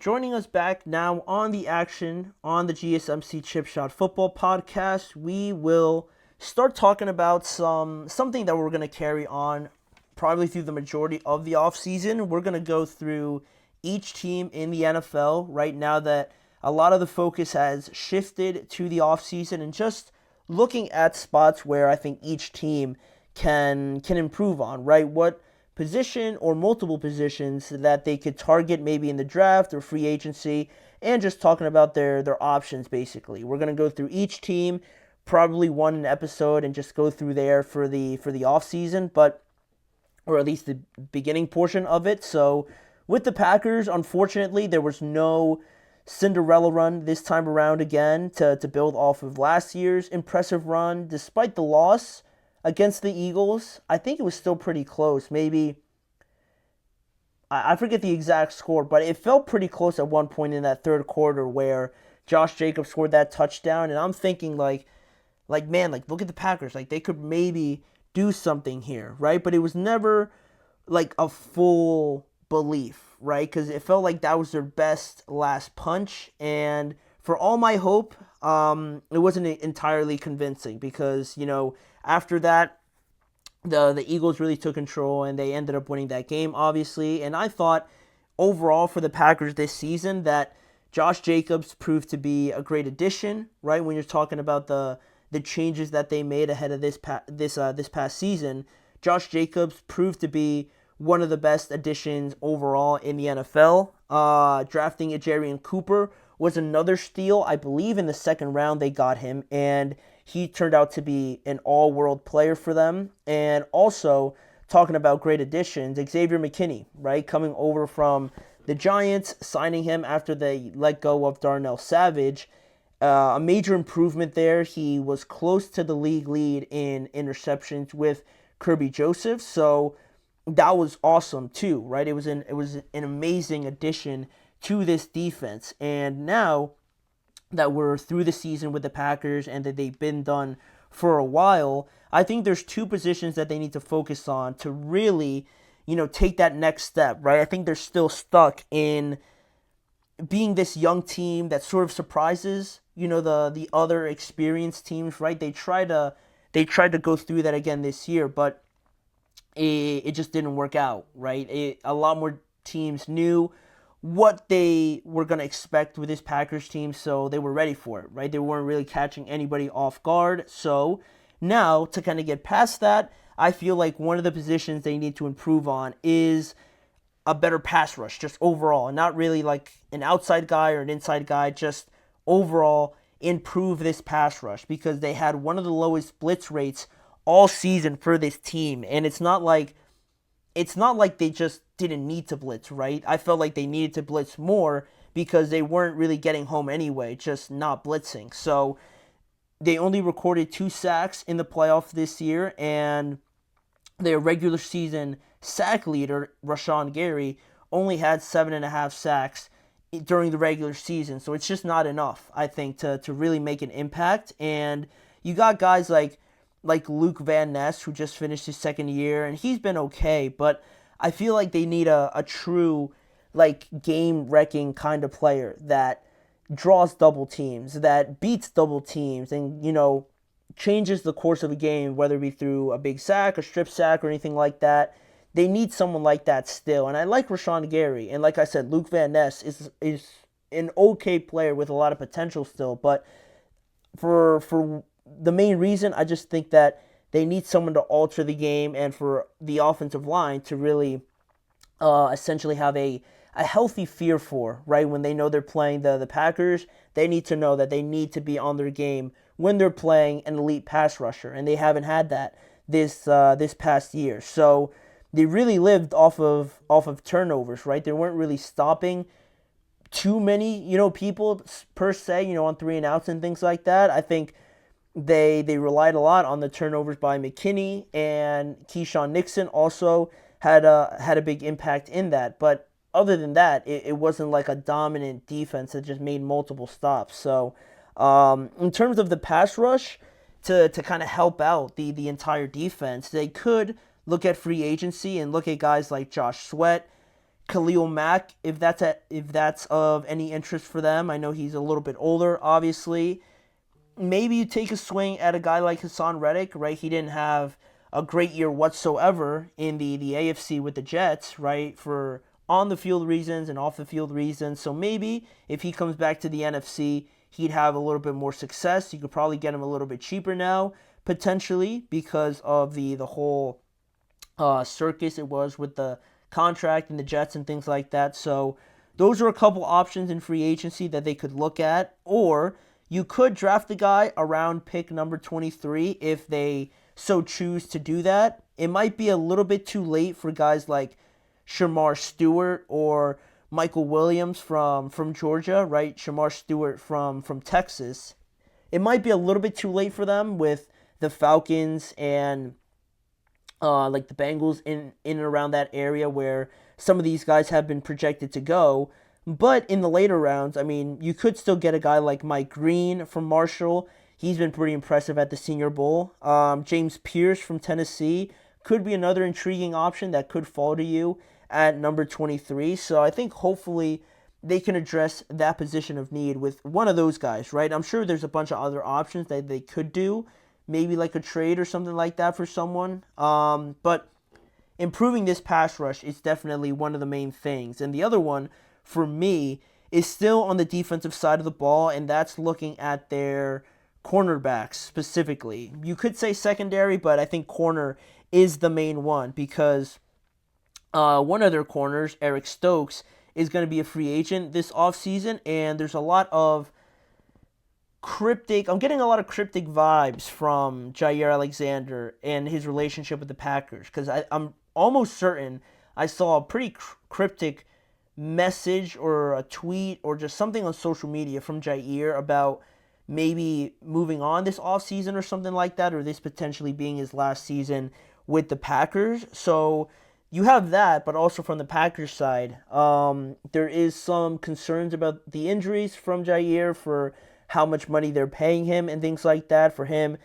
Joining us back now on the action on the GSMC Chip Shot Football Podcast, we will start talking about something that we're going to carry on probably through the majority of the offseason. We're going to go through each team in the NFL right now that a lot of the focus has shifted to the offseason, and just looking at spots where I think each team can improve on, right? What position or multiple positions that they could target maybe in the draft or free agency, and just talking about their options basically. We're going to go through each team, probably one episode, and just go through there for the off season, but or at least the beginning portion of it. So with the Packers, unfortunately, there was no Cinderella run this time around again to build off of last year's impressive run. Despite the loss against the Eagles, I think it was still pretty close. Maybe, I forget the exact score, but it felt pretty close at one point in that third quarter where Josh Jacobs scored that touchdown, and I'm thinking man, look at the Packers, they could maybe do something here, right? But it was never a full belief, right? Because it felt like that was their best last punch, and for all my hope, it wasn't entirely convincing because, after that, the Eagles really took control and they ended up winning that game, obviously. And I thought overall for the Packers this season that Josh Jacobs proved to be a great addition, right? When you're talking about the changes that they made ahead of this past season, Josh Jacobs proved to be one of the best additions overall in the NFL. Drafting Jarian Cooper was another steal. I believe in the second round they got him, and he turned out to be an all-world player for them. And also, talking about great additions, Xavier McKinney, right, coming over from the Giants, signing him after they let go of Darnell Savage. A major improvement there. He was close to the league lead in interceptions with Kirby Joseph, so that was awesome too, right? It was an amazing addition to this defense. And now that we're through the season with the Packers and that they've been done for a while, I think there's two positions that they need to focus on to really, take that next step, right? I think they're still stuck in being this young team that sort of surprises, the other experienced teams, right? They tried to go through that again this year, but it just didn't work out, right? A lot more teams knew what they were going to expect with this Packers team, so they were ready for it, right? They weren't really catching anybody off guard. So now, to kind of get past that, I feel like one of the positions they need to improve on is a better pass rush, just overall, and not really like an outside guy or an inside guy, just overall improve this pass rush, because they had one of the lowest blitz rates all season for this team, and it's not like they just didn't need to blitz, right? I felt like they needed to blitz more because they weren't really getting home anyway, just not blitzing. So they only recorded 2 sacks in the playoffs this year, and their regular season sack leader, Rashawn Gary, only had 7.5 sacks during the regular season. So it's just not enough, I think, to really make an impact. And you got guys like Luke Van Ness, who just finished his second year, and he's been okay, but I feel like they need a true, game-wrecking kind of player that draws double teams, that beats double teams, and, changes the course of a game, whether it be through a big sack, a strip sack, or anything like that. They need someone like that still, and I like Rashawn Gary, and like I said, Luke Van Ness is an okay player with a lot of potential still, but for the main reason, I just think that they need someone to alter the game, and for the offensive line to really essentially have a healthy fear for, right? When they know they're playing the Packers, they need to know that they need to be on their game when they're playing an elite pass rusher, and they haven't had that this past year. So they really lived off of turnovers, right? They weren't really stopping too many, people per se, on 3 and outs and things like that. I think they relied a lot on the turnovers by McKinney, and Keyshawn Nixon also had a big impact in that. But other than that, it wasn't like a dominant defense that just made multiple stops. So in terms of the pass rush, to kind of help out the entire defense, they could look at free agency and look at guys like Josh Sweat, Khalil Mack, if that's of any interest for them. I know he's a little bit older, obviously. Maybe you take a swing at a guy like Hassan Reddick, right? He didn't have a great year whatsoever in the AFC with the Jets, right? For on the field reasons and off the field reasons. So maybe if he comes back to the NFC, he'd have a little bit more success. You could probably get him a little bit cheaper now, potentially, because of the whole circus it was with the contract and the Jets and things like that. So those are a couple options in free agency that they could look at. Or you could draft the guy around pick number 23 if they so choose to do that. It might be a little bit too late for guys like Shamar Stewart or Michael Williams from Georgia, right? Shamar Stewart from Texas. It might be a little bit too late for them with the Falcons and like the Bengals in and around that area where some of these guys have been projected to go. But in the later rounds, I mean, you could still get a guy like Mike Green from Marshall. He's been pretty impressive at the Senior Bowl. James Pierce from Tennessee could be another intriguing option that could fall to you at number 23. So I think hopefully they can address that position of need with one of those guys, right? I'm sure there's a bunch of other options that they could do, maybe like a trade or something like that for someone. But improving this pass rush is definitely one of the main things. And the other one, for me, is still on the defensive side of the ball, and that's looking at their cornerbacks specifically. You could say secondary, but I think corner is the main one because one of their corners, Eric Stokes, is going to be a free agent this offseason, and there's a lot of I'm getting a lot of cryptic vibes from Jair Alexander and his relationship with the Packers because I'm almost certain I saw a pretty cryptic message or a tweet or just something on social media from Jair about maybe moving on this offseason or something like that, or this potentially being his last season with the Packers. So you have that, but also from the Packers side, there is some concerns about the injuries from Jair for how much money they're paying him and things like that, for him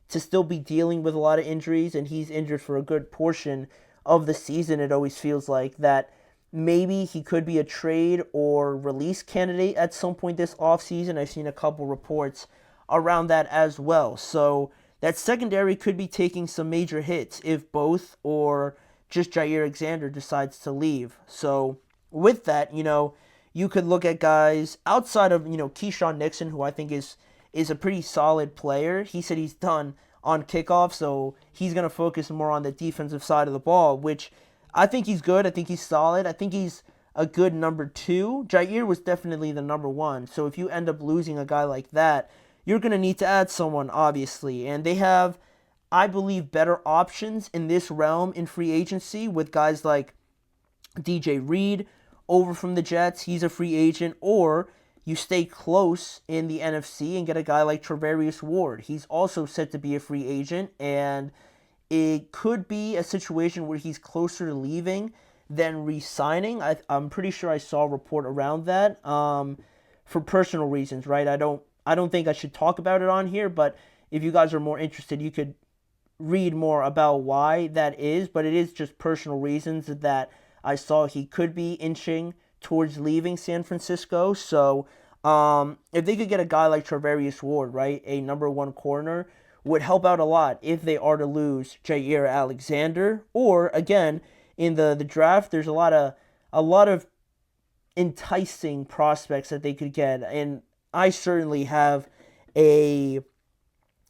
to still be dealing with a lot of injuries, and he's injured for a good portion of the season. It always feels like that maybe he could be a trade or release candidate at some point this offseason. I've seen a couple reports around that as well. So that secondary could be taking some major hits if both or just Jair Alexander decides to leave. So with that, you could look at guys outside of, Keyshawn Nixon, who I think is a pretty solid player. He said he's done on kickoff, so he's going to focus more on the defensive side of the ball, which I think he's good. I think he's solid. I think he's a good number 2. Jair was definitely the number 1. So if you end up losing a guy like that, you're going to need to add someone, obviously. And they have, I believe, better options in this realm in free agency with guys like DJ Reed over from the Jets. He's a free agent. Or you stay close in the NFC and get a guy like Trevarius Ward. He's also set to be a free agent, and it could be a situation where he's closer to leaving than re-signing. I'm pretty sure I saw a report around that for personal reasons, right? I don't think I should talk about it on here, but if you guys are more interested, you could read more about why that is, but it is just personal reasons that I saw he could be inching towards leaving San Francisco. So if they could get a guy like Trevarius Ward, right, a number 1 corner, would help out a lot if they are to lose Jair Alexander. Or again, in the draft, there's a lot of enticing prospects that they could get, and I certainly have a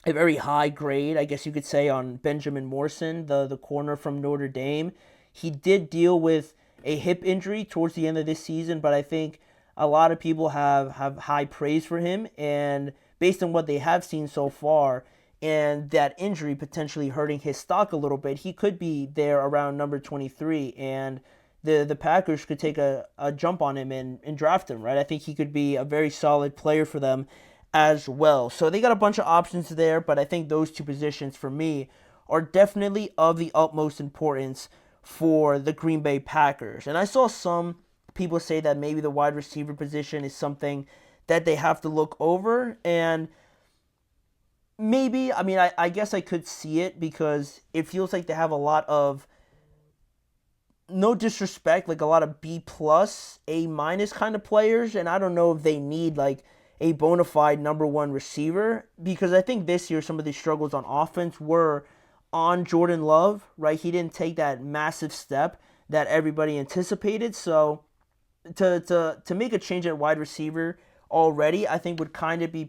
very high grade, I guess you could say, on Benjamin Morrison, the corner from Notre Dame. He did deal with a hip injury towards the end of this season, but I think a lot of people have high praise for him, and based on what they have seen so far, and that injury potentially hurting his stock a little bit, he could be there around number 23, and the Packers could take a jump on him and draft him, right? I think he could be a very solid player for them as well. So they got a bunch of options there, but I think those two positions for me are definitely of the utmost importance for the Green Bay Packers. And I saw some people say that maybe the wide receiver position is something that they have to look over, and maybe, I guess I could see it because it feels like they have a lot of no disrespect, like a lot of B plus, A minus kind of players, and I don't know if they need like a bona fide number one receiver, because I think this year some of the struggles on offense were on Jordan Love, right? He didn't take that massive step that everybody anticipated. So to make a change at wide receiver already, I think would kind of be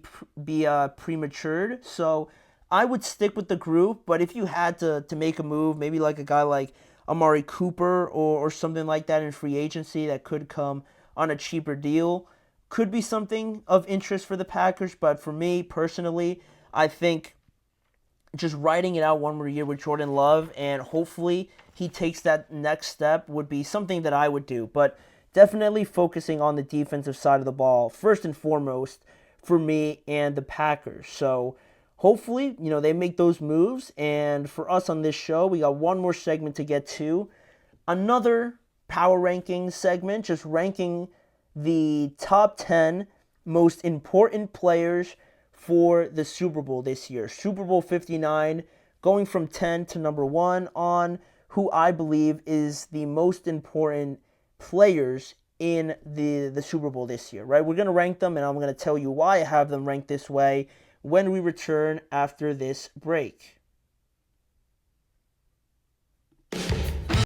prematured. So I would stick with the group, but if you had to make a move, maybe like a guy like Amari Cooper or something like that in free agency that could come on a cheaper deal, could be something of interest for the Packers. But for me personally, I think just writing it out one more year with Jordan Love and hopefully he takes that next step would be something that I would do. But definitely focusing on the defensive side of the ball first and foremost for me and the Packers. So hopefully, they make those moves. And for us on this show, we got one more segment to get to. Another power ranking segment, just ranking the top 10 most important players for the Super Bowl this year. Super Bowl 59, going from 10 to number 1 on who I believe is the most important players in the Super Bowl this year, right? We're going to rank them, and I'm going to tell you why I have them ranked this way when we return after this break.